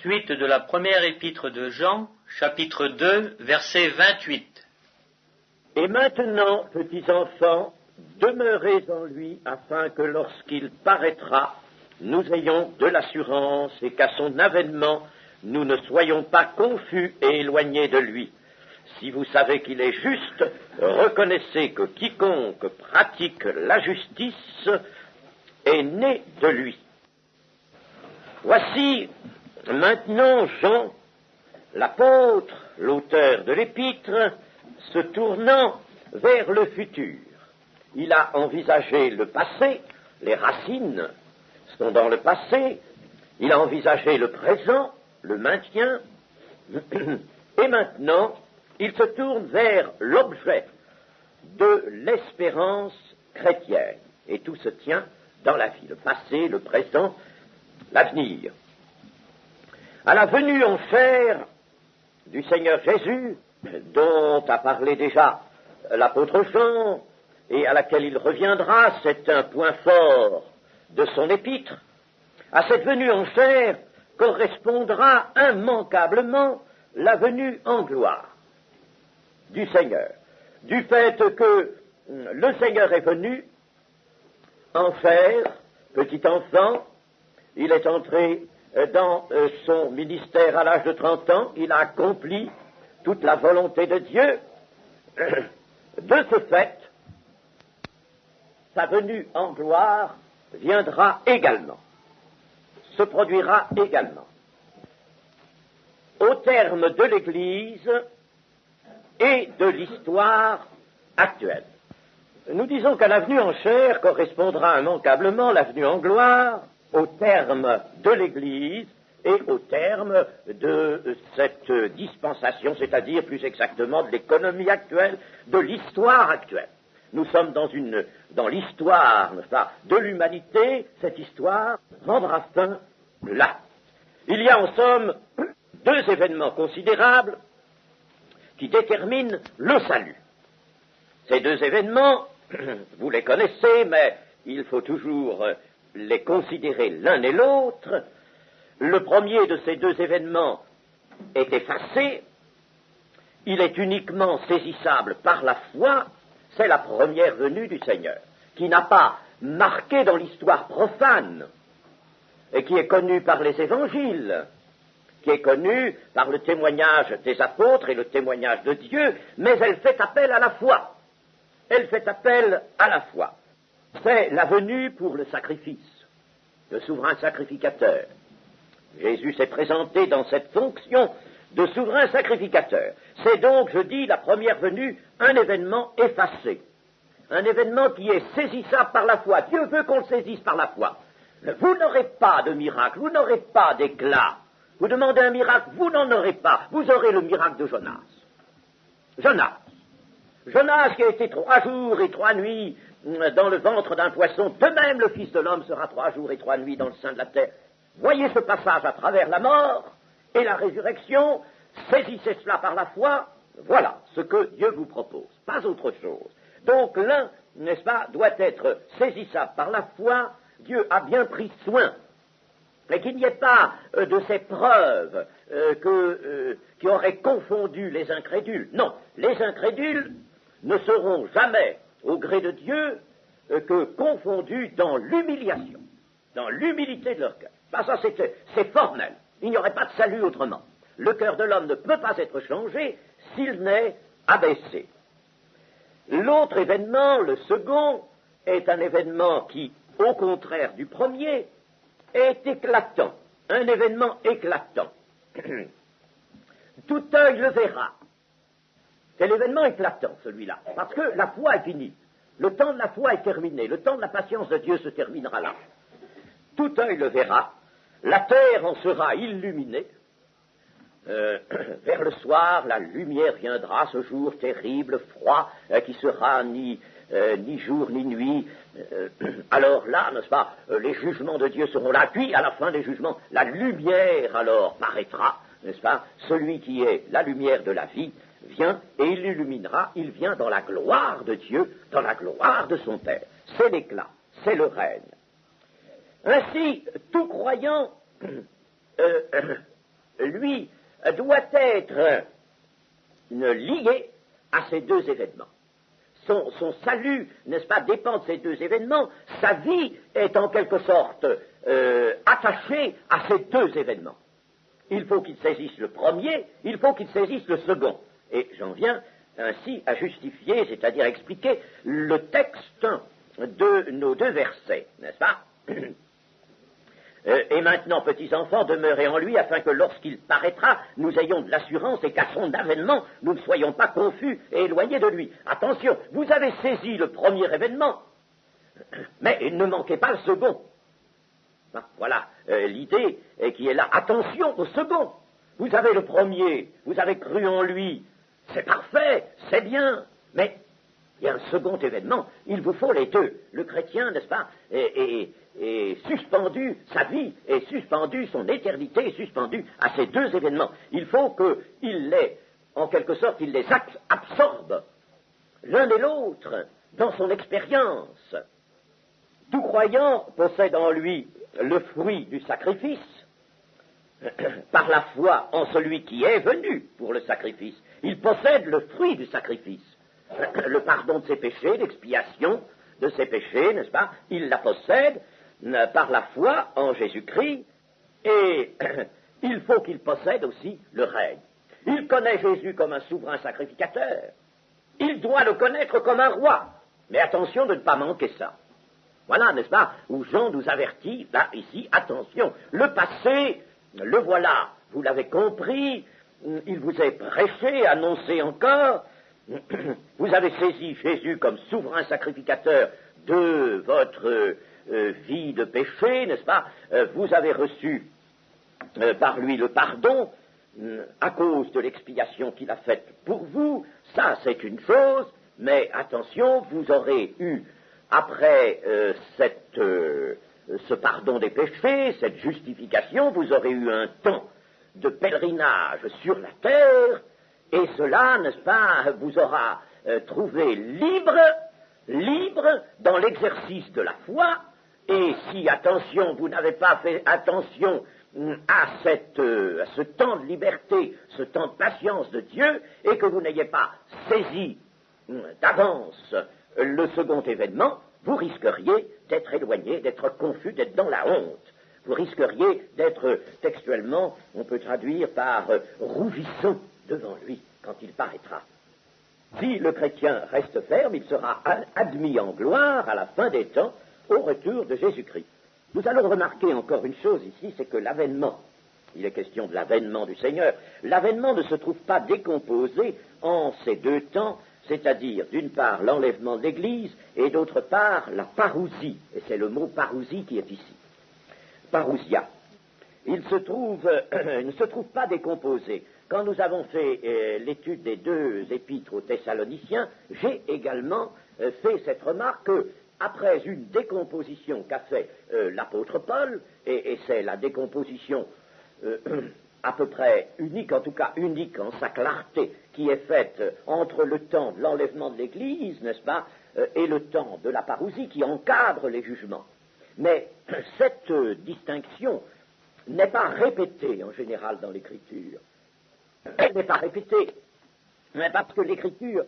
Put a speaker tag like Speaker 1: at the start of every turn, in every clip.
Speaker 1: Suite de la première épître de Jean, chapitre 2, verset 28.
Speaker 2: Et maintenant, petits enfants, demeurez en lui, afin que lorsqu'il paraîtra, nous ayons de l'assurance et qu'à son avènement, nous ne soyons pas confus et éloignés de lui. Si vous savez qu'il est juste, reconnaissez que quiconque pratique la justice est né de lui. Voici maintenant Jean, l'apôtre, l'auteur de l'épître, se tournant vers le futur. Il a envisagé le passé, les racines sont dans le passé, il a envisagé le présent, le maintien, et maintenant, il se tourne vers l'objet de l'espérance chrétienne. Et tout se tient dans la vie, le passé, le présent, l'avenir. À la venue en chair du Seigneur Jésus, dont a parlé déjà l'apôtre Jean, et à laquelle il reviendra, c'est un point fort de son épître, à cette venue en chair correspondra immanquablement la venue en gloire du Seigneur, du fait que le Seigneur est venu en chair, petit enfant, il est entré dans son ministère à l'âge de 30 ans, il a accompli toute la volonté de Dieu. De ce fait, sa venue en gloire viendra également, se produira également, au terme de l'Église et de l'histoire actuelle. Nous disons qu'à la venue en chair correspondra immanquablement la venue en gloire au terme de l'Église et au terme de cette dispensation, c'est-à-dire plus exactement de l'économie actuelle, de l'histoire actuelle. Nous sommes dans l'histoire, n'est-ce pas, de l'humanité. Cette histoire prendra fin là. Il y a en somme deux événements considérables qui déterminent le salut. Ces deux événements, vous les connaissez, mais il faut toujours les considérer l'un et l'autre. Le premier de ces deux événements est effacé, il est uniquement saisissable par la foi, c'est la première venue du Seigneur, qui n'a pas marqué dans l'histoire profane, et qui est connue par les évangiles, qui est connue par le témoignage des apôtres et le témoignage de Dieu, mais elle fait appel à la foi. Elle fait appel à la foi. C'est la venue pour le sacrifice, le souverain sacrificateur. Jésus s'est présenté dans cette fonction de souverain sacrificateur. C'est donc, je dis, la première venue, un événement effacé. Un événement qui est saisissable par la foi. Dieu veut qu'on le saisisse par la foi. Vous n'aurez pas de miracle, vous n'aurez pas d'éclat. Vous demandez un miracle, vous n'en aurez pas. Vous aurez le miracle de Jonas. Jonas qui a été 3 jours et 3 nuits dans le ventre d'un poisson. De même, le Fils de l'homme sera 3 jours et 3 nuits dans le sein de la terre. Voyez ce passage à travers la mort et la résurrection, saisissez cela par la foi, voilà ce que Dieu vous propose, pas autre chose. Donc l'un, n'est-ce pas, doit être saisissable par la foi. Dieu a bien pris soin, et qu'il n'y ait pas de ces preuves qui auraient confondu les incrédules. Non, les incrédules ne seront jamais, au gré de Dieu, que confondus dans l'humiliation, dans l'humilité de leur cœur. Ça, c'est formel. Il n'y aurait pas de salut autrement. Le cœur de l'homme ne peut pas être changé s'il n'est abaissé. L'autre événement, le second, est un événement qui, au contraire du premier, est éclatant. Un événement éclatant. Tout œil le verra. C'est l'événement éclatant, celui-là, parce que la foi est finie. Le temps de la foi est terminé. Le temps de la patience de Dieu se terminera là. Tout œil le verra. La terre en sera illuminée. Vers le soir, la lumière viendra, ce jour terrible, froid, qui sera ni jour ni nuit. Alors là, n'est-ce pas, les jugements de Dieu seront là. Puis, à la fin des jugements, la lumière alors paraîtra, n'est-ce pas. Celui qui est la lumière de la vie vient et il illuminera. Il vient dans la gloire de Dieu, dans la gloire de son Père. C'est l'éclat, c'est le règne. Ainsi, tout croyant lui, doit être lié à ces deux événements. Son salut, n'est-ce pas, dépend de ces deux événements. Sa vie est en quelque sorte attachée à ces deux événements. Il faut qu'il saisisse le premier, il faut qu'il saisisse le second. Et j'en viens ainsi à justifier, c'est-à-dire à expliquer le texte de nos deux versets, n'est-ce pas? Et maintenant, petits enfants, demeurez en lui, afin que lorsqu'il paraîtra, nous ayons de l'assurance et qu'à son avènement, nous ne soyons pas confus et éloignés de lui. Attention, vous avez saisi le premier événement, mais ne manquez pas le second. Voilà l'idée qui est là. Attention au second. Vous avez le premier, vous avez cru en lui, c'est parfait, c'est bien, mais il y a un second événement, il vous faut les deux. Le chrétien, n'est-ce pas, est suspendu, sa vie est suspendue, son éternité est suspendue à ces deux événements. Il faut qu'il les, en quelque sorte, il les absorbe, l'un et l'autre, dans son expérience. Tout croyant possède en lui le fruit du sacrifice, par la foi en celui qui est venu pour le sacrifice. Il possède le fruit du sacrifice. Le pardon de ses péchés, l'expiation de ses péchés, n'est-ce pas? Il la possède par la foi en Jésus-Christ, et il faut qu'il possède aussi le règne. Il connaît Jésus comme un souverain sacrificateur. Il doit le connaître comme un roi. Mais attention de ne pas manquer ça. Voilà, n'est-ce pas, où Jean nous avertit, là, ici, attention, le passé, le voilà, vous l'avez compris, il vous est prêché, annoncé encore. Vous avez saisi Jésus comme souverain sacrificateur de votre vie de péché, n'est-ce pas? Vous avez reçu par lui le pardon à cause de l'expiation qu'il a faite pour vous. Ça, c'est une chose, mais attention, vous aurez eu, après ce pardon des péchés, cette justification, vous aurez eu un temps de pèlerinage sur la terre. Et cela, n'est-ce pas, vous aura trouvé libre dans l'exercice de la foi, et si, attention, vous n'avez pas fait attention à ce temps de liberté, ce temps de patience de Dieu, et que vous n'ayez pas saisi d'avance le second événement, vous risqueriez d'être éloigné, d'être confus, d'être dans la honte. Vous risqueriez d'être textuellement, on peut traduire par rougissant devant lui quand il paraîtra. Si le chrétien reste ferme, il sera admis en gloire à la fin des temps au retour de Jésus-Christ. Nous allons remarquer encore une chose ici, c'est que l'avènement, il est question de l'avènement du Seigneur, l'avènement ne se trouve pas décomposé en ces deux temps, c'est-à-dire d'une part l'enlèvement de l'Église et d'autre part la parousie, et c'est le mot parousie qui est ici. Parousia. Il ne se trouve pas décomposé. Quand nous avons fait l'étude des deux épîtres aux Thessaloniciens, j'ai également fait cette remarque que, après une décomposition qu'a fait l'apôtre Paul, et c'est la décomposition à peu près unique, en tout cas unique en sa clarté, qui est faite entre le temps de l'enlèvement de l'Église, n'est-ce pas, et le temps de la parousie qui encadre les jugements. Mais cette distinction n'est pas répétée en général dans l'Écriture. Elle n'est pas répétée, mais parce que l'Écriture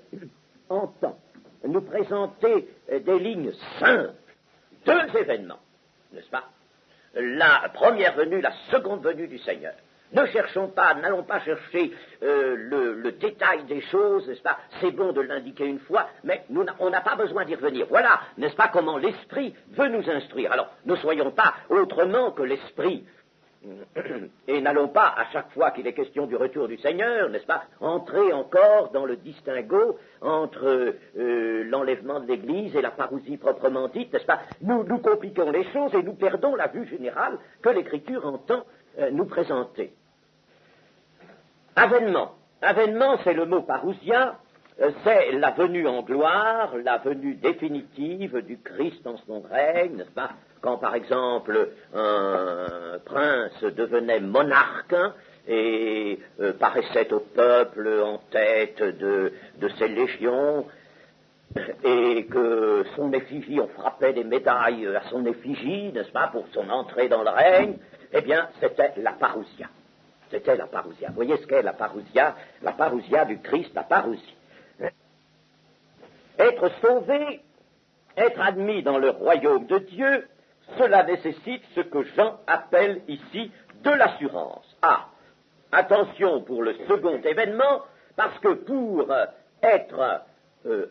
Speaker 2: entend nous présenter des lignes simples, deux événements, n'est-ce pas? La première venue, la seconde venue du Seigneur. N'allons pas chercher le détail des choses, n'est-ce pas? C'est bon de l'indiquer une fois, mais on n'a pas besoin d'y revenir. Voilà, n'est-ce pas, comment l'Esprit veut nous instruire. Alors, ne soyons pas autrement que l'Esprit. Et n'allons pas, à chaque fois qu'il est question du retour du Seigneur, n'est-ce pas, entrer encore dans le distinguo entre l'enlèvement de l'Église et la parousie proprement dite, n'est-ce pas? Nous compliquons les choses et nous perdons la vue générale que l'Écriture entend nous présenter. Avènement. Avènement, c'est le mot parousia, c'est la venue en gloire, la venue définitive du Christ en son règne, n'est-ce pas? Quand, par exemple, un prince devenait monarque et paraissait au peuple en tête de ses légions, et que son effigie, on frappait des médailles à son effigie, n'est-ce pas, pour son entrée dans le règne, eh bien, c'était la parousia. C'était la parousia. Vous voyez ce qu'est la parousia du Christ, la parousie. Être sauvé, être admis dans le royaume de Dieu, cela nécessite ce que Jean appelle ici de l'assurance. Ah, attention pour le second événement, parce que pour être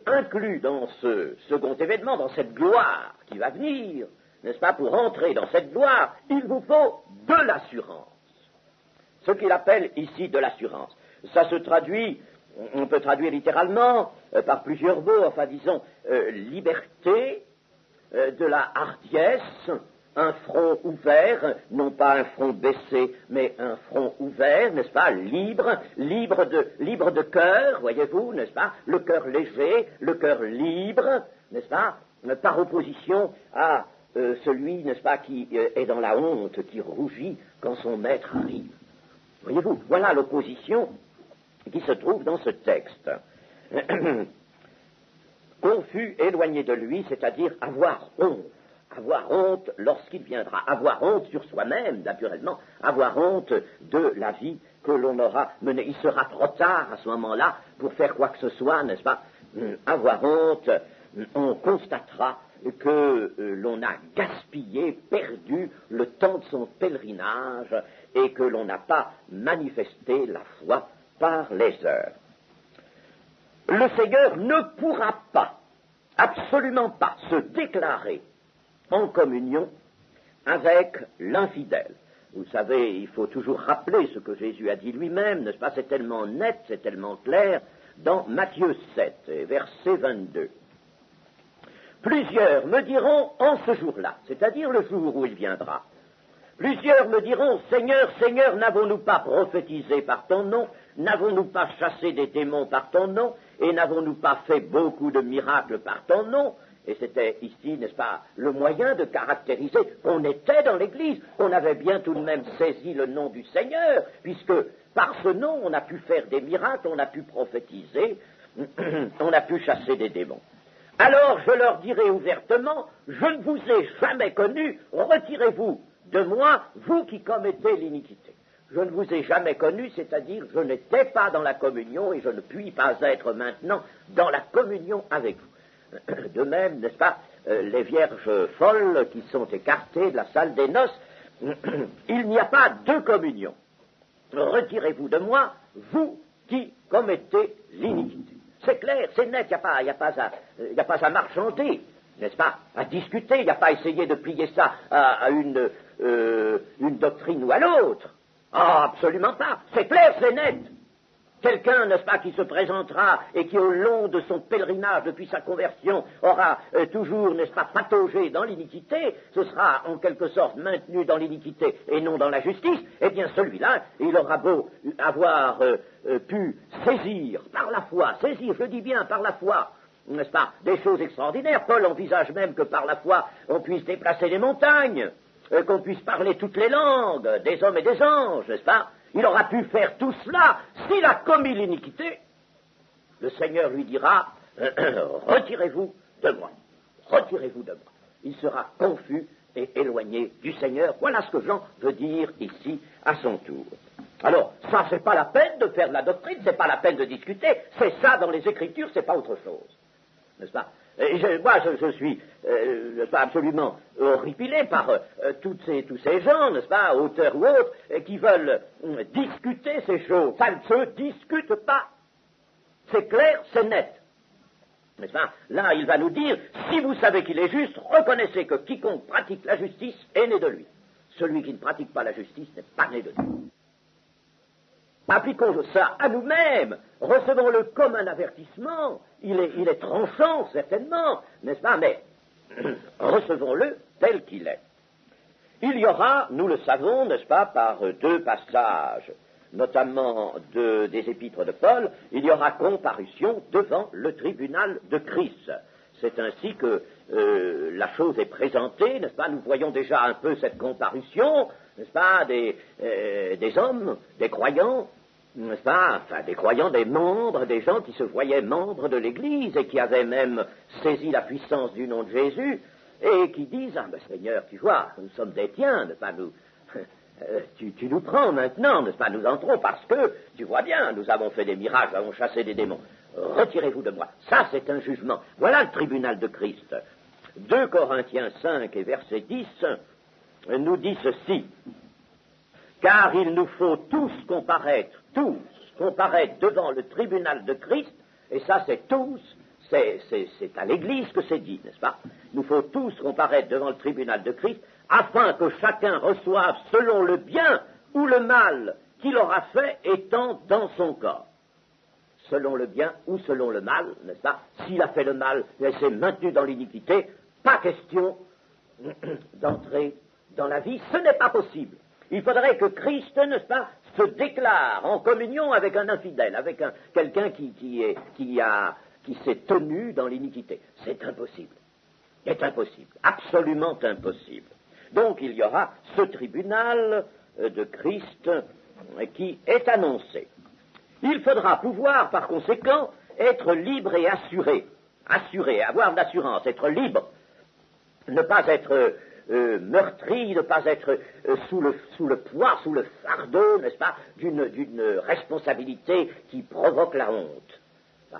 Speaker 2: inclus dans ce second événement, dans cette gloire qui va venir, n'est-ce pas, pour entrer dans cette gloire, il vous faut de l'assurance. Ce qu'il appelle ici de l'assurance. Ça se traduit, on peut traduire littéralement par plusieurs mots, enfin disons, liberté, de la hardiesse, un front ouvert, non pas un front baissé, mais un front ouvert, n'est-ce pas, libre de cœur, voyez-vous, n'est-ce pas, le cœur léger, le cœur libre, n'est-ce pas, par opposition à celui, n'est-ce pas, qui est dans la honte, qui rougit quand son maître arrive. Voyez-vous, voilà l'opposition qui se trouve dans ce texte. Confus, éloigné de lui, c'est-à-dire avoir honte lorsqu'il viendra, avoir honte sur soi-même, naturellement, avoir honte de la vie que l'on aura menée. Il sera trop tard à ce moment-là pour faire quoi que ce soit, n'est-ce pas? Avoir honte, on constatera que l'on a gaspillé, perdu le temps de son pèlerinage et que l'on n'a pas manifesté la foi par les heures. Le Seigneur ne pourra pas, absolument pas, se déclarer en communion avec l'infidèle. Vous savez, il faut toujours rappeler ce que Jésus a dit lui-même, n'est-ce pas? C'est tellement net, c'est tellement clair, dans Matthieu 7, verset 22. Plusieurs me diront en ce jour-là, c'est-à-dire le jour où il viendra, plusieurs me diront, Seigneur, Seigneur, n'avons-nous pas prophétisé par ton nom? N'avons-nous pas chassé des démons par ton nom? Et n'avons-nous pas fait beaucoup de miracles par ton nom? Et c'était ici, n'est-ce pas, le moyen de caractériser qu'on était dans l'Église, qu'on avait bien tout de même saisi le nom du Seigneur, puisque par ce nom, on a pu faire des miracles, on a pu prophétiser, on a pu chasser des démons. Alors je leur dirai ouvertement, je ne vous ai jamais connu, retirez-vous de moi, vous qui commettez l'iniquité. Je ne vous ai jamais connu, c'est-à-dire je n'étais pas dans la communion et je ne puis pas être maintenant dans la communion avec vous. De même, n'est-ce pas, les vierges folles qui sont écartées de la salle des noces, il n'y a pas de communion. Retirez-vous de moi, vous qui commettez l'iniquité. C'est clair, c'est net, il n'y a pas à marchander, n'est-ce pas, à discuter, il n'y a pas à essayer de plier ça à une doctrine ou à l'autre. Ah, absolument pas, c'est clair, c'est net. Quelqu'un, n'est-ce pas, qui se présentera et qui, au long de son pèlerinage depuis sa conversion, aura toujours, n'est-ce pas, pataugé dans l'iniquité, ce sera en quelque sorte maintenu dans l'iniquité et non dans la justice, eh bien celui-là, il aura beau avoir pu saisir par la foi, je dis bien par la foi, n'est-ce pas, des choses extraordinaires. Paul envisage même que par la foi, on puisse déplacer les montagnes, qu'on puisse parler toutes les langues, des hommes et des anges, n'est-ce pas? Il aura pu faire tout cela s'il a commis l'iniquité. Le Seigneur lui dira, retirez-vous de moi, retirez-vous de moi. Il sera confus et éloigné du Seigneur. Voilà ce que Jean veut dire ici à son tour. Alors, ça, c'est pas la peine de faire de la doctrine, c'est pas la peine de discuter, c'est ça dans les Écritures, c'est pas autre chose. N'est-ce pas? Moi, je suis absolument horripilé par tous ces gens, n'est-ce pas, auteurs ou autres, qui veulent discuter ces choses. Ça ne se discute pas. C'est clair, c'est net. N'est-ce pas? Là, il va nous dire, si vous savez qu'il est juste, reconnaissez que quiconque pratique la justice est né de lui. Celui qui ne pratique pas la justice n'est pas né de lui. Appliquons ça à nous-mêmes, recevons-le comme un avertissement, il est tranchant certainement, n'est-ce pas, mais recevons-le tel qu'il est. Il y aura, nous le savons, n'est-ce pas, par deux passages, notamment des épîtres de Paul, il y aura comparution devant le tribunal de Christ. C'est ainsi que la chose est présentée, n'est-ce pas, nous voyons déjà un peu cette comparution, n'est-ce pas, des hommes, des croyants, n'est-ce pas, enfin des croyants, des membres, des gens qui se voyaient membres de l'Église et qui avaient même saisi la puissance du nom de Jésus et qui disent, ah ben Seigneur, tu vois, nous sommes des tiens, n'est-ce pas, Tu nous prends maintenant, n'est-ce pas? Nous entrons parce que, tu vois bien, nous avons fait des miracles, nous avons chassé des démons. Retirez-vous de moi. Ça, c'est un jugement. Voilà le tribunal de Christ. 2 Corinthiens 5 et verset 10 nous dit ceci. Car il nous faut tous comparaître devant le tribunal de Christ, et ça c'est tous, c'est à l'Église que c'est dit, n'est-ce pas? Nous faut tous comparaître devant le tribunal de Christ, afin que chacun reçoive selon le bien ou le mal qu'il aura fait étant dans son corps. Selon le bien ou selon le mal, n'est-ce pas? S'il a fait le mal, il s'est maintenu dans l'iniquité, pas question d'entrer dans la vie, ce n'est pas possible. Il faudrait que Christ, n'est-ce pas, se déclare en communion avec un infidèle, avec quelqu'un qui s'est tenu dans l'iniquité. C'est impossible. C'est impossible. Absolument impossible. Donc il y aura ce tribunal de Christ qui est annoncé. Il faudra pouvoir, par conséquent, être libre et assuré, avoir de l'assurance, être libre, ne pas être meurtri, ne pas être sous le poids, sous le fardeau, n'est-ce pas, d'une responsabilité qui provoque la honte.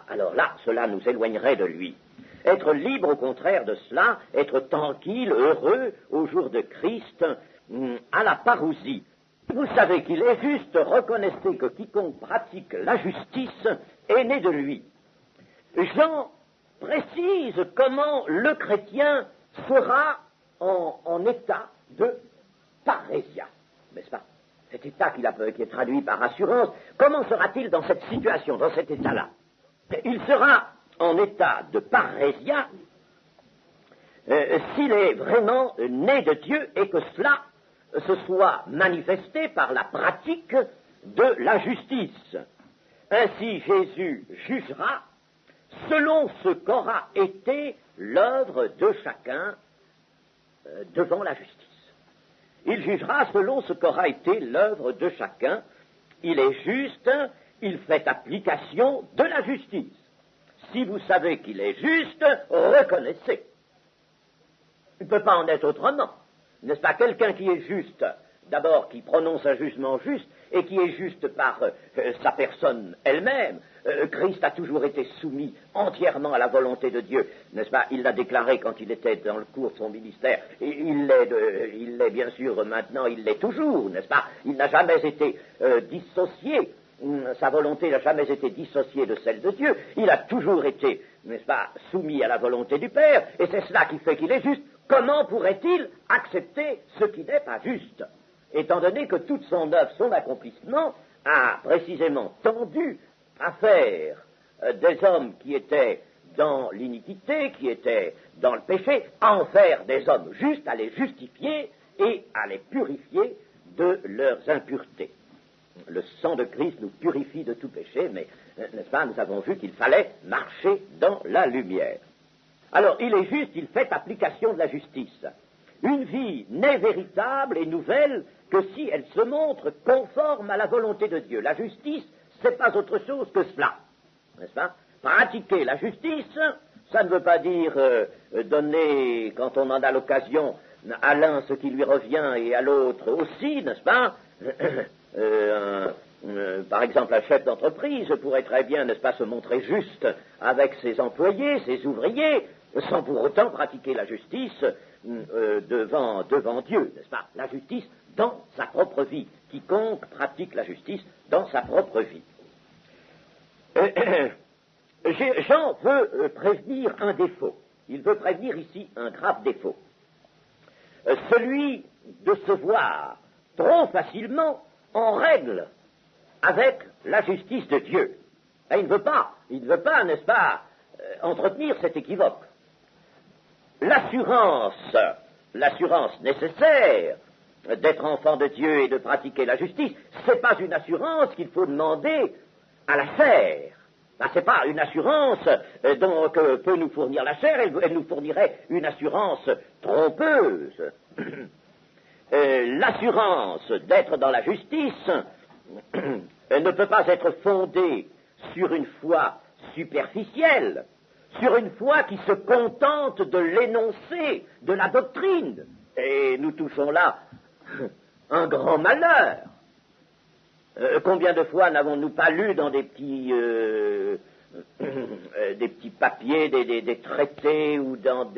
Speaker 2: Alors là, cela nous éloignerait de lui. Être libre, au contraire de cela, être tranquille, heureux, au jour de Christ, à la parousie. Vous savez qu'il est juste, reconnaissez que quiconque pratique la justice est né de lui. Jean précise comment le chrétien sera en état de parésia, n'est-ce pas? Cet état qui est traduit par assurance, comment sera-t-il dans cette situation, dans cet état-là? Il sera en état de parésia s'il est vraiment né de Dieu et que cela se soit manifesté par la pratique de la justice. Ainsi Jésus jugera selon ce qu'aura été l'œuvre de chacun devant la justice. Il jugera selon ce qu'aura été l'œuvre de chacun. Il est juste, il fait application de la justice. Si vous savez qu'il est juste, reconnaissez. Il ne peut pas en être autrement. N'est-ce pas? Quelqu'un qui est juste, d'abord qui prononce un jugement juste, et qui est juste par sa personne elle-même. Christ a toujours été soumis entièrement à la volonté de Dieu, n'est-ce pas? Il l'a déclaré quand il était dans le cours de son ministère, et il l'est bien sûr maintenant, il l'est toujours, n'est-ce pas? Il n'a jamais été dissocié, sa volonté n'a jamais été dissociée de celle de Dieu, il a toujours été, n'est-ce pas, soumis à la volonté du Père, et c'est cela qui fait qu'il est juste. Comment pourrait-il accepter ce qui n'est pas juste, étant donné que toute son œuvre, son accomplissement, a précisément tendu à faire des hommes qui étaient dans l'iniquité, qui étaient dans le péché, à en faire des hommes justes, à les justifier et à les purifier de leurs impuretés. Le sang de Christ nous purifie de tout péché, mais, n'est-ce pas, nous avons vu qu'il fallait marcher dans la lumière. Alors, il est juste, il fait application de la justice. Une vie n'est véritable et nouvelle que si elle se montre conforme à la volonté de Dieu. La justice, c'est pas autre chose que cela, n'est-ce pas? Pratiquer la justice, ça ne veut pas dire donner, quand on en a l'occasion, à l'un ce qui lui revient et à l'autre aussi, n'est-ce pas? Par exemple, un chef d'entreprise pourrait très bien, n'est-ce pas, se montrer juste avec ses employés, ses ouvriers, sans pour autant pratiquer la justice devant Dieu, n'est-ce pas? La justice dans sa propre vie. Quiconque pratique la justice dans sa propre vie. Jean veut prévenir un défaut. Il veut prévenir ici un grave défaut. Celui de se voir trop facilement en règle avec la justice de Dieu. Et il ne veut pas, n'est-ce pas, entretenir cet équivoque. L'assurance nécessaire d'être enfant de Dieu et de pratiquer la justice, c'est pas une assurance qu'il faut demander à la chair. C'est pas une assurance que peut nous fournir la chair, elle nous fournirait une assurance trompeuse. L'assurance d'être dans la justice ne peut pas être fondée sur une foi superficielle, sur une foi qui se contente de l'énoncé de la doctrine. Et nous touchons là un grand malheur. Combien de fois n'avons-nous pas lu dans des petits papiers, des traités ou dans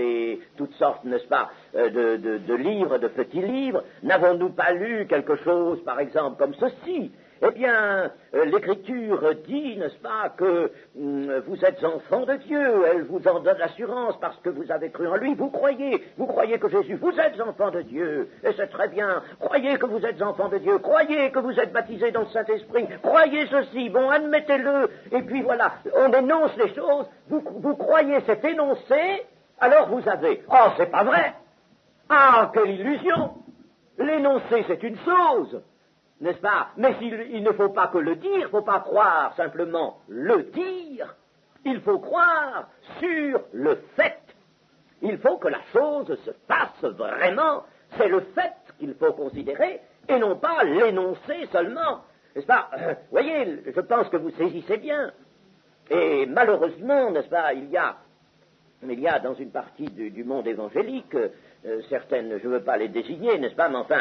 Speaker 2: toutes sortes, n'est-ce pas, de livres, de petits livres, n'avons-nous pas lu quelque chose, par exemple, comme ceci? Eh bien, l'Écriture dit, n'est-ce pas, que vous êtes enfants de Dieu, elle vous en donne l'assurance parce que vous avez cru en lui, vous croyez que Jésus, vous êtes enfants de Dieu, et c'est très bien, croyez que vous êtes enfants de Dieu, croyez que vous êtes baptisés dans le Saint-Esprit, croyez ceci, bon, admettez-le, et puis voilà, on énonce les choses, vous croyez cet énoncé, alors vous avez, oh, c'est pas vrai, ah, quelle illusion, l'énoncé c'est une chose, n'est-ce pas? Mais il ne faut pas que le dire, il ne faut pas croire simplement le dire, il faut croire sur le fait. Il faut que la chose se passe vraiment, c'est le fait qu'il faut considérer, et non pas l'énoncer seulement. N'est-ce pas? Voyez, je pense que vous saisissez bien. Et malheureusement, n'est-ce pas, il y a dans une partie du monde évangélique, certaines, je ne veux pas les désigner, n'est-ce pas, mais enfin,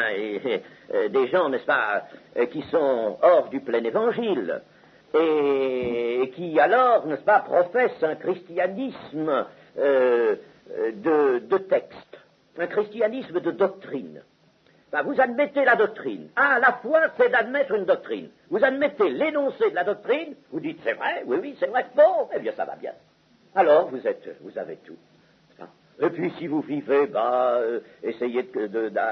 Speaker 2: des gens, n'est-ce pas, qui sont hors du plein évangile, et qui alors, n'est-ce pas, professent un christianisme de texte, un christianisme de doctrine. Enfin, vous admettez la doctrine. Ah, la foi, c'est d'admettre une doctrine. Vous admettez l'énoncé de la doctrine, vous dites, c'est vrai, oui, c'est vrai, bon, eh bien, ça va bien. Alors, vous avez tout. Et puis, si vous vivez, essayez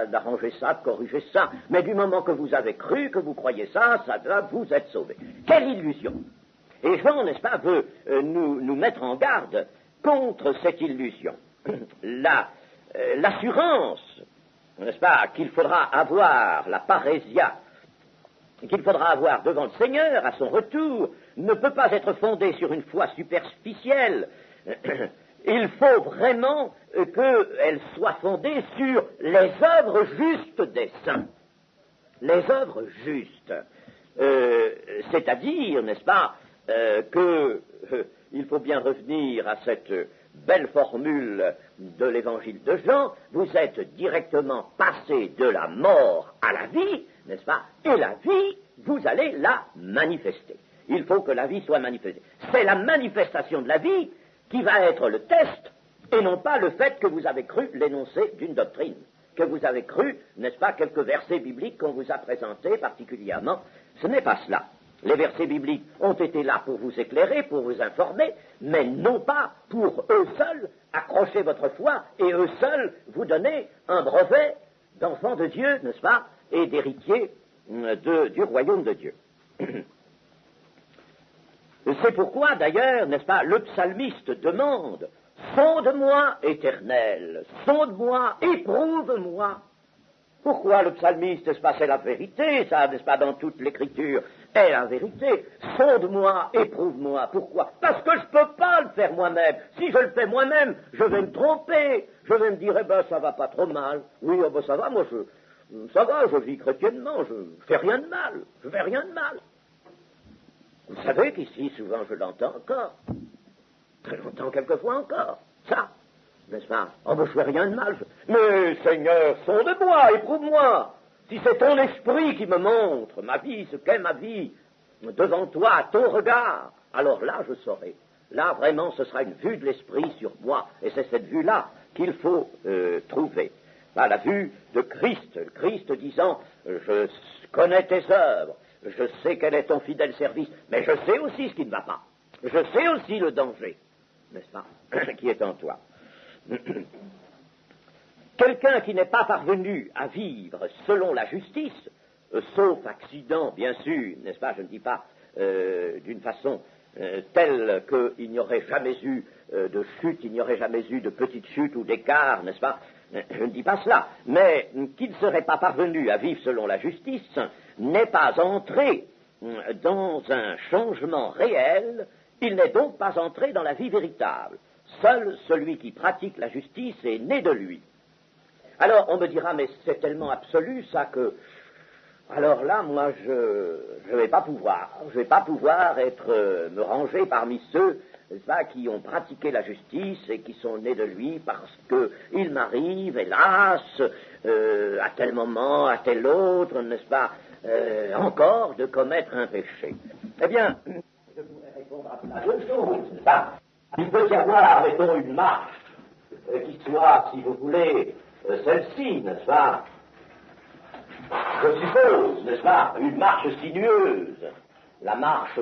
Speaker 2: d'arranger ça, de corriger ça. Mais du moment que vous avez cru, que vous croyez ça, vous êtes sauvé. Quelle illusion! Et Jean, n'est-ce pas, veut nous mettre en garde contre cette illusion. L'assurance, n'est-ce pas, qu'il faudra avoir, la parésia, qu'il faudra avoir devant le Seigneur à son retour, ne peut pas être fondée sur une foi superficielle. Il faut vraiment qu'elle soit fondée sur les œuvres justes des saints. Les œuvres justes. C'est-à-dire, n'est-ce pas, il faut bien revenir à cette belle formule de l'évangile de Jean, vous êtes directement passé de la mort à la vie, n'est-ce pas, et la vie, vous allez la manifester. Il faut que la vie soit manifestée. C'est la manifestation de la vie qui va être le test, et non pas le fait que vous avez cru l'énoncé d'une doctrine, que vous avez cru, n'est-ce pas, quelques versets bibliques qu'on vous a présentés particulièrement. Ce n'est pas cela. Les versets bibliques ont été là pour vous éclairer, pour vous informer, mais non pas pour eux seuls accrocher votre foi et eux seuls vous donner un brevet d'enfant de Dieu, n'est-ce pas, et d'héritier du royaume de Dieu. C'est pourquoi, d'ailleurs, n'est-ce pas, le psalmiste demande « Sonde-moi, Éternel, sonde-moi, éprouve-moi ». Pourquoi le psalmiste, n'est-ce pas, c'est la vérité, ça, n'est-ce pas, dans toute l'écriture, est la vérité. Sonde-moi, éprouve-moi. Pourquoi? Parce que je ne peux pas le faire moi-même. Si je le fais moi-même, je vais me tromper. Je vais me dire, eh ben, ça va pas trop mal. Oui, oh ben, ça va, moi, ça va, je vis chrétiennement, je fais rien de mal. Je fais rien de mal. Vous savez qu'ici, souvent, je l'entends encore. Je l'entends quelquefois encore. Ça, n'est-ce pas? Oh, ben, je fais rien de mal. Mais, Seigneur, sonde-moi, éprouve-moi. Si c'est ton esprit qui me montre ma vie, ce qu'est ma vie, devant toi, à ton regard, alors là, je saurai. Là, vraiment, ce sera une vue de l'esprit sur moi. Et c'est cette vue-là qu'il faut trouver. Là, la vue de Christ. Christ disant, je connais tes œuvres. Je sais quel est ton fidèle service, mais je sais aussi ce qui ne va pas. Je sais aussi le danger, n'est-ce pas, qui est en toi. Quelqu'un qui n'est pas parvenu à vivre selon la justice, sauf accident, bien sûr, n'est-ce pas, je ne dis pas d'une façon telle qu'il n'y aurait jamais eu de chute, il n'y aurait jamais eu de petite chute ou d'écart, n'est-ce pas, je ne dis pas cela, mais qui ne serait pas parvenu à vivre selon la justice n'est pas entré dans un changement réel, il n'est donc pas entré dans la vie véritable. Seul celui qui pratique la justice est né de lui. Alors on me dira, mais c'est tellement absolu ça que... Alors là, moi, je vais pas pouvoir me ranger parmi ceux, n'est-ce pas, qui ont pratiqué la justice et qui sont nés de lui parce que il m'arrive, hélas, à tel moment, à tel autre, n'est-ce pas, encore de commettre un péché. Eh bien, je pourrais répondre à cela deux choses, n'est-ce pas? Il peut y avoir, mettons, une marche qui soit, si vous voulez, celle-ci, n'est-ce pas? Je suppose, n'est-ce pas, une marche sinueuse, la marche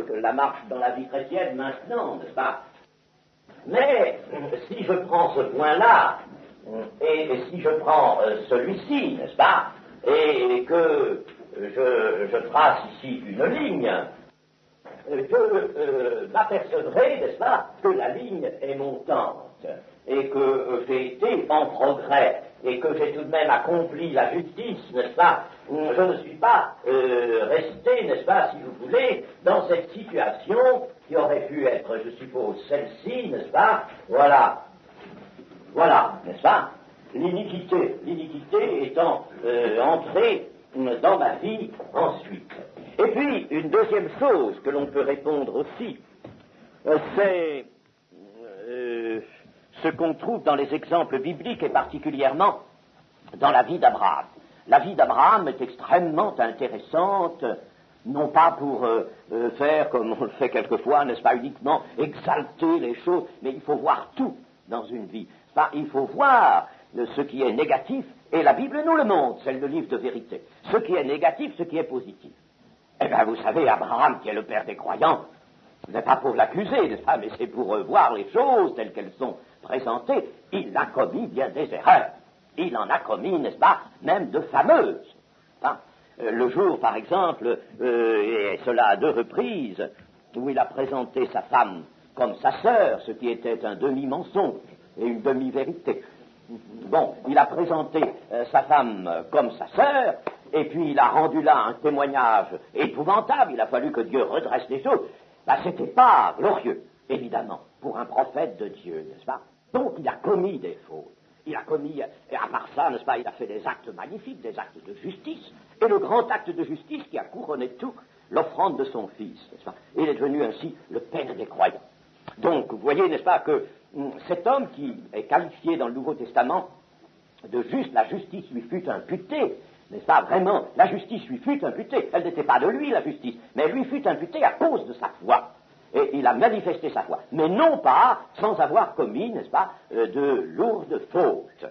Speaker 2: dans la vie chrétienne maintenant, n'est-ce pas? Mais si je prends ce point-là, et si je prends celui-ci, n'est-ce pas, et que je trace ici une ligne, je m'apercevrai, n'est-ce pas, que la ligne est montante, et que j'ai été en progrès, et que j'ai tout de même accompli la justice, n'est-ce pas? Je ne suis pas resté, n'est-ce pas, si vous voulez, dans cette situation qui aurait pu être, je suppose, celle-ci, n'est-ce pas? Voilà, n'est-ce pas? L'iniquité étant entrée dans ma vie ensuite. Et puis, une deuxième chose que l'on peut répondre aussi, c'est ce qu'on trouve dans les exemples bibliques et particulièrement dans la vie d'Abraham. La vie d'Abraham est extrêmement intéressante, non pas pour faire, comme on le fait quelquefois, n'est-ce pas, uniquement exalter les choses, mais il faut voir tout dans une vie. Enfin, il faut voir ce qui est négatif, et la Bible nous le montre, c'est le livre de vérité. Ce qui est négatif, ce qui est positif. Eh bien, vous savez, Abraham, qui est le père des croyants, ce n'est pas pour l'accuser, n'est-ce pas, mais c'est pour voir les choses telles qu'elles sont présentées. Il a commis bien des erreurs. Il en a commis, n'est-ce pas, même de fameuses. Hein? Le jour, par exemple, et cela à 2 reprises, où il a présenté sa femme comme sa sœur, ce qui était un demi-mensonge et une demi-vérité. Bon, il a présenté sa femme comme sa sœur, et puis il a rendu là un témoignage épouvantable. Il a fallu que Dieu redresse les choses. Ben, c'était pas glorieux, évidemment, pour un prophète de Dieu, n'est-ce pas? Donc il a commis des fautes. Il a commis, et à part ça, n'est-ce pas, il a fait des actes magnifiques, des actes de justice, et le grand acte de justice qui a couronné tout, l'offrande de son fils, n'est-ce pas? Il est devenu ainsi le père des croyants. Donc, vous voyez, n'est-ce pas, que cet homme qui est qualifié dans le Nouveau Testament de juste, la justice lui fut imputée, n'est-ce pas, vraiment, la justice lui fut imputée, elle n'était pas de lui, la justice, mais elle lui fut imputée à cause de sa foi. Et il a manifesté sa foi, mais non pas sans avoir commis, n'est-ce pas, de lourdes fautes.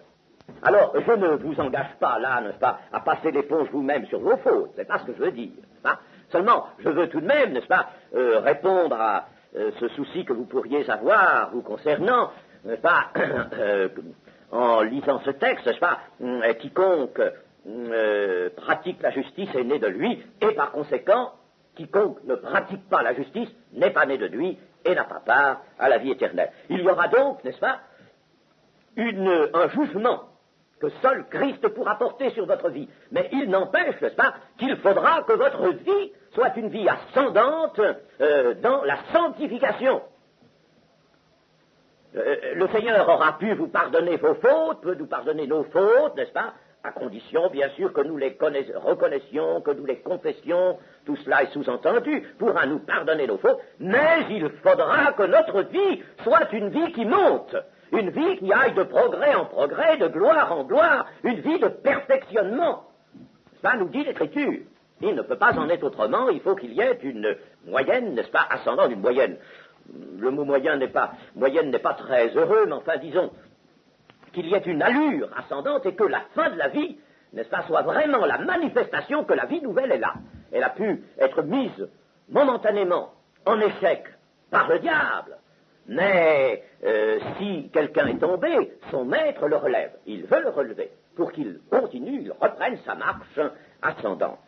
Speaker 2: Alors, je ne vous engage pas là, n'est-ce pas, à passer l'éponge vous-même sur vos fautes, c'est pas ce que je veux dire, n'est-ce pas? Seulement, je veux tout de même, n'est-ce pas, répondre à ce souci que vous pourriez avoir vous concernant, n'est-ce pas, en lisant ce texte, n'est-ce pas, quiconque pratique la justice est né de lui, et par conséquent, quiconque ne pratique pas la justice n'est pas né de lui et n'a pas part à la vie éternelle. Il y aura donc, n'est-ce pas, un jugement que seul Christ pourra porter sur votre vie. Mais il n'empêche, n'est-ce pas, qu'il faudra que votre vie soit une vie ascendante dans la sanctification. Le Seigneur aura pu vous pardonner vos fautes, peut nous pardonner nos fautes, n'est-ce pas, à condition, bien sûr, que nous les reconnaissions, que nous les confessions, tout cela est sous-entendu, pourra nous pardonner nos fautes, mais il faudra que notre vie soit une vie qui monte, une vie qui aille de progrès en progrès, de gloire en gloire, une vie de perfectionnement. Ça nous dit l'Écriture. Il ne peut pas en être autrement, il faut qu'il y ait une moyenne, n'est-ce pas, ascendante, une moyenne. Le mot moyenne n'est pas très heureux, mais enfin, disons, qu'il y ait une allure ascendante et que la fin de la vie, n'est-ce pas, soit vraiment la manifestation que la vie nouvelle est là. Elle a pu être mise momentanément en échec par le diable, mais si quelqu'un est tombé, son maître le relève. Il veut le relever pour qu'il continue, il reprenne sa marche ascendante.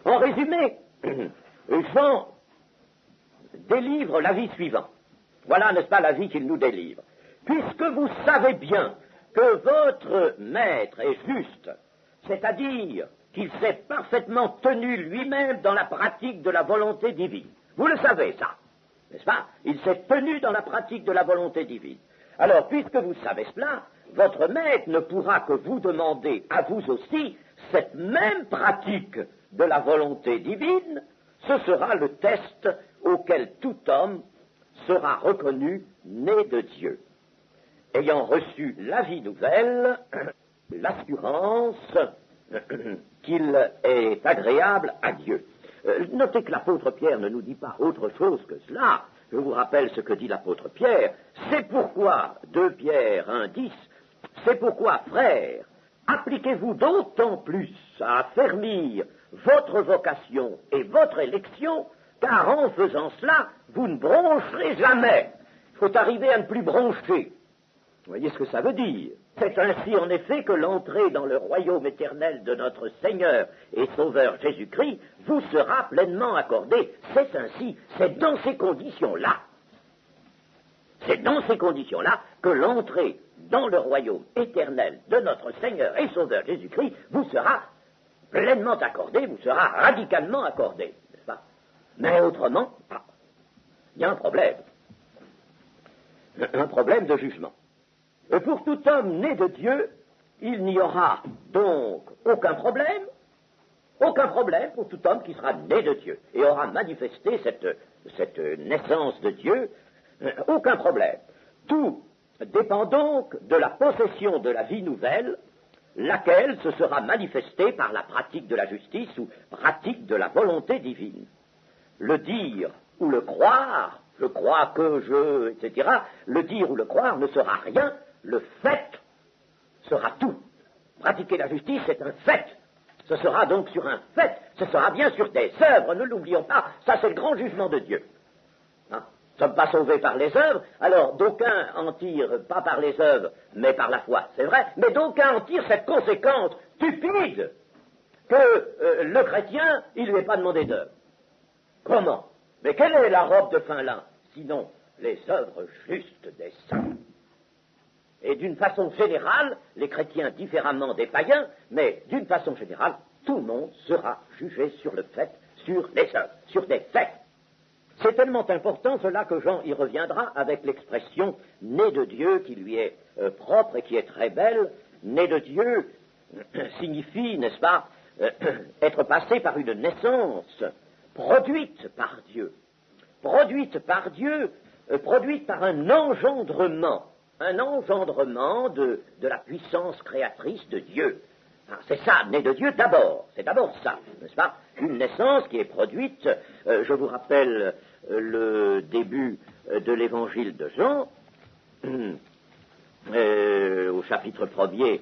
Speaker 2: En résumé, Jean délivre l'avis suivant. Voilà, n'est-ce pas, l'avis qu'il nous délivre. Puisque vous savez bien que votre maître est juste, c'est-à-dire qu'il s'est parfaitement tenu lui-même dans la pratique de la volonté divine. Vous le savez, ça, n'est-ce pas? Il s'est tenu dans la pratique de la volonté divine. Alors, puisque vous savez cela, votre maître ne pourra que vous demander à vous aussi cette même pratique de la volonté divine. Ce sera le test auquel tout homme sera reconnu né de Dieu. Ayant reçu la vie nouvelle, l'assurance qu'il est agréable à Dieu. Notez que l'apôtre Pierre ne nous dit pas autre chose que cela. Je vous rappelle ce que dit l'apôtre Pierre. C'est pourquoi, 2 Pierre 1,10, c'est pourquoi, frères, appliquez-vous d'autant plus à affermir votre vocation et votre élection, car en faisant cela, vous ne broncherez jamais. Il faut arriver à ne plus broncher. Vous voyez ce que ça veut dire? C'est ainsi en effet que l'entrée dans le royaume éternel de notre Seigneur et Sauveur Jésus-Christ vous sera pleinement accordée. C'est ainsi, c'est dans ces conditions-là. C'est dans ces conditions-là que l'entrée dans le royaume éternel de notre Seigneur et Sauveur Jésus-Christ vous sera pleinement accordée, vous sera radicalement accordée, n'est-ce pas? Mais autrement, il y a un problème de jugement. Pour tout homme né de Dieu, il n'y aura donc aucun problème pour tout homme qui sera né de Dieu et aura manifesté cette naissance de Dieu, aucun problème. Tout dépend donc de la possession de la vie nouvelle, laquelle se sera manifestée par la pratique de la justice ou pratique de la volonté divine. Le dire ou le croire, je crois que je, etc., le dire ou le croire ne sera rien, le fait sera tout. Pratiquer la justice, c'est un fait. Ce sera donc sur un fait, ce sera bien sur des œuvres, ne l'oublions pas, ça c'est le grand jugement de Dieu. Nous ne sommes pas sauvés par les œuvres, alors d'aucuns en tirent, pas par les œuvres, mais par la foi, c'est vrai, mais d'aucuns en tirent cette conséquence stupide que le chrétien, il ne lui est pas demandé d'œuvre. Comment? Mais quelle est la robe de fin lin, sinon les œuvres justes des saints? Et d'une façon générale, les chrétiens différemment des païens, mais d'une façon générale, tout le monde sera jugé sur le fait, sur les œuvres, sur des faits. C'est tellement important cela que Jean y reviendra avec l'expression « né de Dieu » qui lui est propre et qui est très belle. Né de Dieu signifie, n'est-ce pas, être passé par une naissance produite par Dieu, produite par un engendrement de la puissance créatrice de Dieu. C'est ça, né de Dieu d'abord, c'est d'abord ça, n'est-ce pas? Une naissance qui est produite, je vous rappelle le début de l'évangile de Jean, au chapitre 1er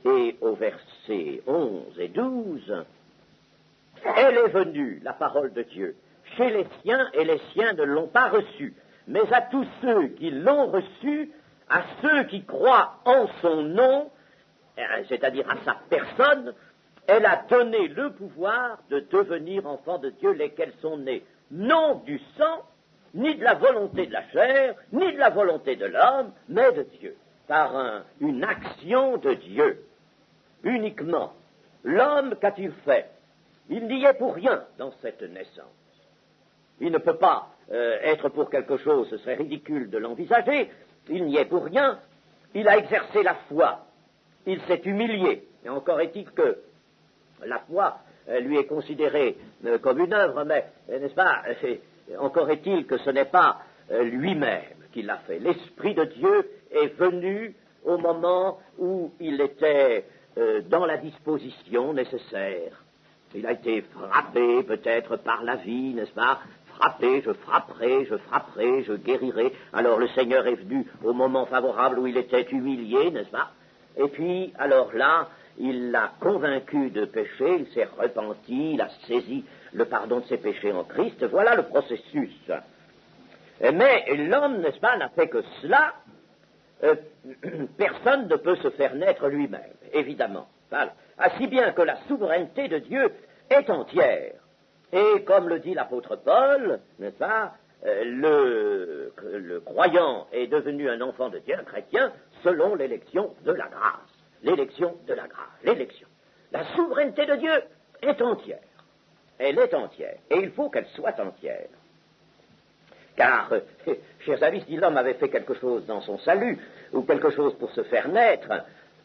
Speaker 2: et au verset 11 et 12, elle est venue, la parole de Dieu, chez les siens et les siens ne l'ont pas reçue, mais à tous ceux qui l'ont reçue, à ceux qui croient en son nom, c'est-à-dire à sa personne, elle a donné le pouvoir de devenir enfants de Dieu, lesquels sont nés, non du sang, ni de la volonté de la chair, ni de la volonté de l'homme, mais de Dieu, par une action de Dieu, uniquement. L'homme, qu'a-t-il fait? Il n'y est pour rien dans cette naissance. Il ne peut pas être pour quelque chose, ce serait ridicule de l'envisager. Il n'y est pour rien, il a exercé la foi, il s'est humilié, et encore est-il que la foi lui est considérée comme une œuvre, mais, n'est-ce pas, encore est-il que ce n'est pas lui-même qui l'a fait. L'Esprit de Dieu est venu au moment où il était dans la disposition nécessaire. Il a été frappé peut-être par la vie, n'est-ce pas? Frappé, je frapperai, je guérirai. Alors le Seigneur est venu au moment favorable où il était humilié, n'est-ce pas? Et puis, alors là, il l'a convaincu de péché, il s'est repenti, il a saisi le pardon de ses péchés en Christ. Voilà le processus. Mais l'homme, n'est-ce pas, n'a fait que cela. Personne ne peut se faire naître lui-même, évidemment. Voilà. Si bien que la souveraineté de Dieu est entière. Et comme le dit l'apôtre Paul, n'est-ce pas, le croyant est devenu un enfant de Dieu, un chrétien, selon l'élection de la grâce. L'élection de la grâce, l'élection. La souveraineté de Dieu est entière. Elle est entière. Et il faut qu'elle soit entière. Car, chers amis, si l'homme avait fait quelque chose dans son salut, ou quelque chose pour se faire naître,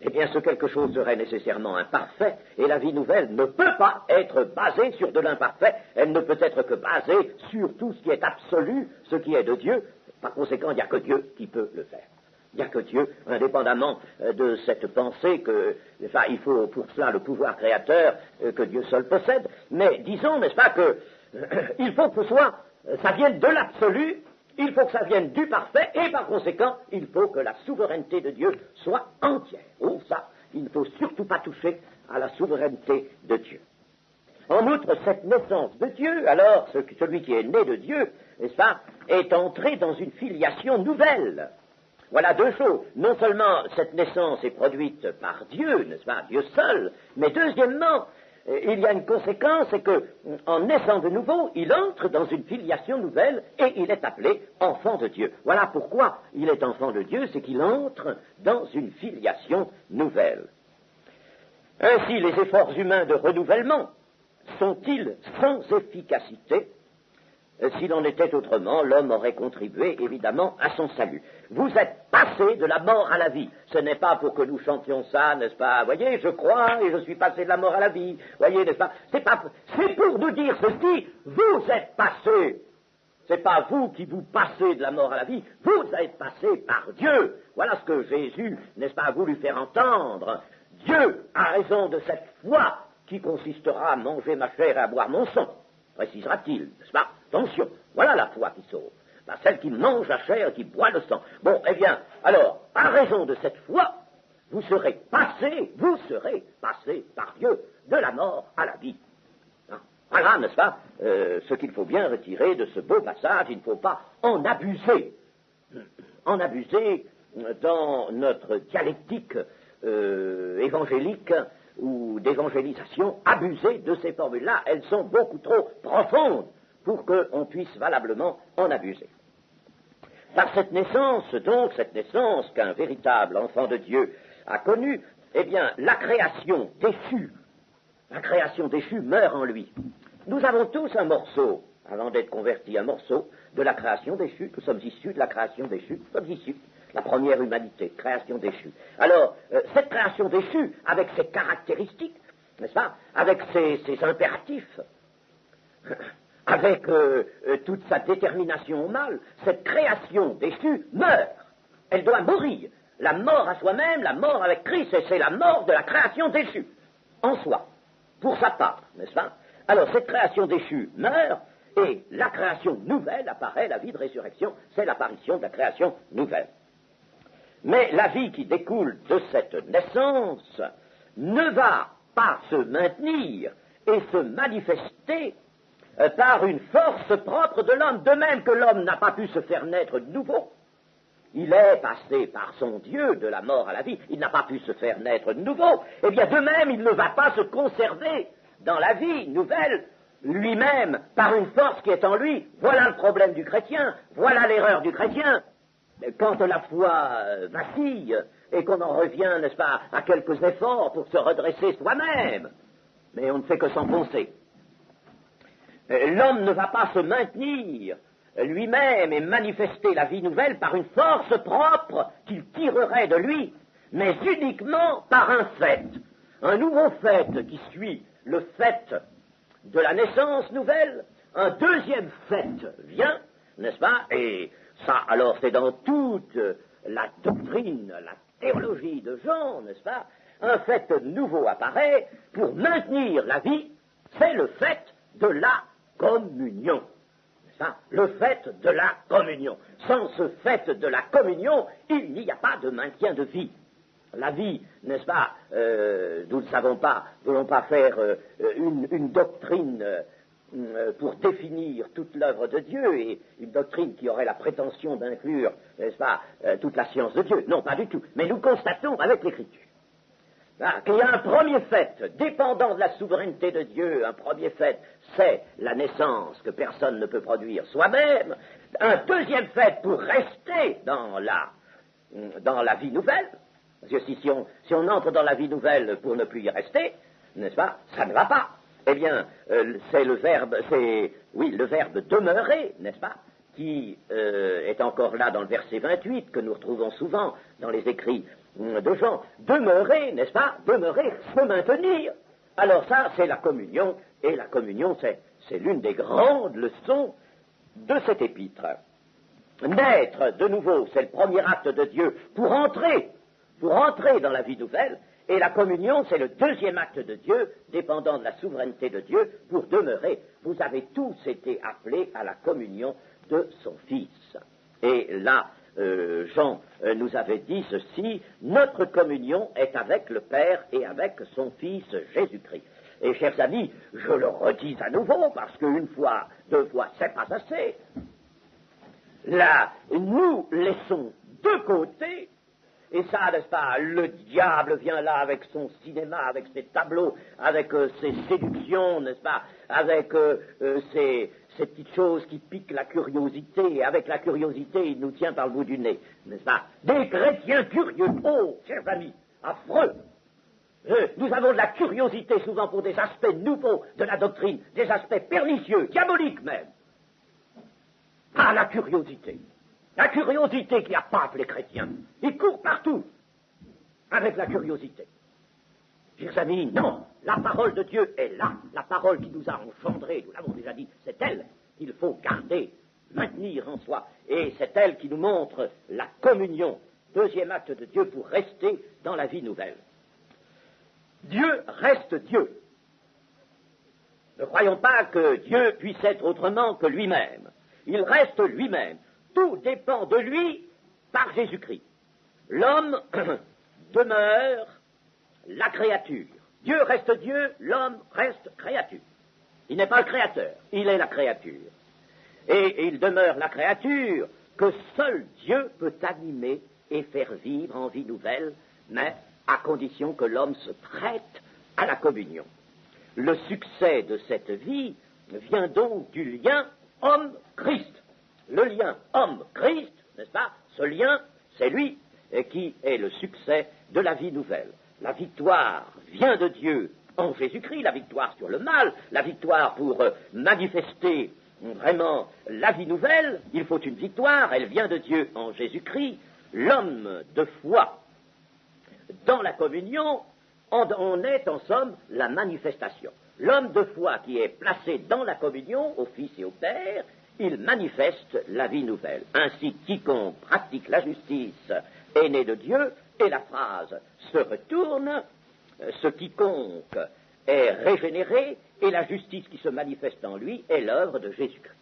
Speaker 2: eh bien ce quelque chose serait nécessairement imparfait, et la vie nouvelle ne peut pas être basée sur de l'imparfait, elle ne peut être que basée sur tout ce qui est absolu, ce qui est de Dieu. Par conséquent, il n'y a que Dieu qui peut le faire. Il n'y a que Dieu, indépendamment de cette pensée que, enfin, il faut pour cela le pouvoir créateur que Dieu seul possède, mais disons, n'est-ce pas, que il faut que ça vienne de l'absolu, il faut que ça vienne du parfait, et par conséquent, il faut que la souveraineté de Dieu soit entière. Oh, ça, il ne faut surtout pas toucher à la souveraineté de Dieu. En outre, cette naissance de Dieu, alors, celui qui est né de Dieu, n'est-ce pas, est entré dans une filiation nouvelle. Voilà deux choses. Non seulement cette naissance est produite par Dieu, n'est-ce pas, Dieu seul, mais deuxièmement, il y a une conséquence, c'est que, en naissant de nouveau, il entre dans une filiation nouvelle et il est appelé enfant de Dieu. Voilà pourquoi il est enfant de Dieu, c'est qu'il entre dans une filiation nouvelle. Ainsi, les efforts humains de renouvellement sont-ils sans efficacité? S'il en était autrement, l'homme aurait contribué évidemment à son salut. Vous êtes passé de la mort à la vie. Ce n'est pas pour que nous chantions ça, n'est-ce pas? Voyez, je crois et je suis passé de la mort à la vie. Voyez, n'est-ce pas? C'est pour nous dire ceci, vous êtes passé. C'est pas vous qui vous passez de la mort à la vie, vous êtes passé par Dieu. Voilà ce que Jésus, n'est-ce pas, a voulu faire entendre. Dieu a raison de cette foi qui consistera à manger ma chair et à boire mon sang, précisera-t-il, n'est-ce pas? Attention, voilà la foi qui sauve. Ben, celle qui mange la chair et qui boit le sang. Bon, eh bien, alors, à raison de cette foi, vous serez passé par Dieu de la mort à la vie. Hein? Voilà, n'est-ce pas, ce qu'il faut bien retirer de ce beau passage, il ne faut pas en abuser. En abuser dans notre dialectique évangélique ou d'évangélisation, abuser de ces formules-là, elles sont beaucoup trop profondes pour qu'on puisse valablement en abuser. Par cette naissance, donc, cette naissance qu'un véritable enfant de Dieu a connue, eh bien, la création déchue meurt en lui. Nous avons tous un morceau, avant d'être convertis, un morceau de la création déchue. Nous sommes issus de la création déchue, nous sommes issus de la première humanité, création déchue. Alors, cette création déchue, avec ses caractéristiques, n'est-ce pas, avec ses impératifs, avec toute sa détermination au mal, cette création déchue meurt. Elle doit mourir. La mort à soi-même, la mort avec Christ, c'est la mort de la création déchue, en soi, pour sa part, n'est-ce pas? Alors, cette création déchue meurt, et la création nouvelle apparaît, la vie de résurrection, c'est l'apparition de la création nouvelle. Mais la vie qui découle de cette naissance ne va pas se maintenir et se manifester par une force propre de l'homme, de même que l'homme n'a pas pu se faire naître de nouveau. Il est passé par son Dieu de la mort à la vie, il n'a pas pu se faire naître de nouveau. Eh bien, de même, il ne va pas se conserver dans la vie nouvelle lui-même par une force qui est en lui. Voilà le problème du chrétien, voilà l'erreur du chrétien. Quand la foi vacille et qu'on en revient, n'est-ce pas, à quelques efforts pour se redresser soi-même, mais on ne fait que s'enfoncer. L'homme ne va pas se maintenir lui-même et manifester la vie nouvelle par une force propre qu'il tirerait de lui, mais uniquement par un fait, un nouveau fait qui suit le fait de la naissance nouvelle, un deuxième fait vient, n'est-ce pas, et ça, alors, c'est dans toute la doctrine, la théologie de Jean, n'est-ce pas, un fait nouveau apparaît pour maintenir la vie, c'est le fait de la communion. Ça, le fait de la communion. Sans ce fait de la communion, il n'y a pas de maintien de vie. La vie, n'est-ce pas, nous ne savons pas, nous ne voulons pas faire une doctrine pour définir toute l'œuvre de Dieu et une doctrine qui aurait la prétention d'inclure, n'est-ce pas, toute la science de Dieu. Non, pas du tout. Mais nous constatons avec l'Écriture qu'il y a un premier fait, dépendant de la souveraineté de Dieu, un premier fait, c'est la naissance que personne ne peut produire soi-même. Un deuxième fait pour rester dans la vie nouvelle, parce que si on entre dans la vie nouvelle pour ne plus y rester, n'est-ce pas, ça ne va pas. Eh bien, c'est le verbe demeurer, n'est-ce pas, qui est encore là dans le verset 28, que nous retrouvons souvent dans les écrits de Jean. Demeurer, n'est-ce pas, demeurer, se maintenir. Alors ça, c'est la communion, et la communion, c'est l'une des grandes leçons de cet épître. naître de nouveau, c'est le premier acte de Dieu pour entrer dans la vie nouvelle, et la communion, c'est le deuxième acte de Dieu, dépendant de la souveraineté de Dieu, pour demeurer. Vous avez tous été appelés à la communion de son Fils. Et là, Jean nous avait dit ceci, notre communion est avec le Père et avec son Fils Jésus-Christ. Et chers amis, je le redis à nouveau, parce qu'une fois, deux fois, c'est pas assez. Là, nous laissons de côté, et ça, n'est-ce pas, le diable vient là avec son cinéma, avec ses tableaux, avec ses séductions, n'est-ce pas, avec ces petites choses qui piquent la curiosité, et avec la curiosité, il nous tient par le bout du nez, n'est-ce pas? Des chrétiens curieux, oh, chers amis, affreux! Nous avons de la curiosité souvent pour des aspects nouveaux de la doctrine, des aspects pernicieux, diaboliques même. Ah, la curiosité qui appâte les chrétiens. Ils courent partout avec la curiosité. Chers amis, non, la parole de Dieu est là, la parole qui nous a engendrés, nous l'avons déjà dit, c'est elle qu'il faut garder, maintenir en soi, et c'est elle qui nous montre la communion, deuxième acte de Dieu pour rester dans la vie nouvelle. Dieu reste Dieu. Ne croyons pas que Dieu puisse être autrement que lui-même. Il reste lui-même. Tout dépend de lui par Jésus-Christ. L'homme demeure la créature. Dieu reste Dieu, l'homme reste créature. Il n'est pas le créateur, il est la créature. Et il demeure la créature que seul Dieu peut animer et faire vivre en vie nouvelle, mais à condition que l'homme se prête à la communion. Le succès de cette vie vient donc du lien homme-Christ. Le lien homme-Christ, n'est-ce pas? Ce lien, c'est lui qui est le succès de la vie nouvelle. La victoire vient de Dieu en Jésus-Christ, la victoire sur le mal, la victoire pour manifester vraiment la vie nouvelle. Il faut une victoire, elle vient de Dieu en Jésus-Christ. L'homme de foi dans la communion en est en somme la manifestation. L'homme de foi qui est placé dans la communion au Fils et au Père, il manifeste la vie nouvelle. Ainsi, quiconque pratique la justice est né de Dieu, et la phrase se retourne, ce quiconque est régénéré, et la justice qui se manifeste en lui est l'œuvre de Jésus-Christ.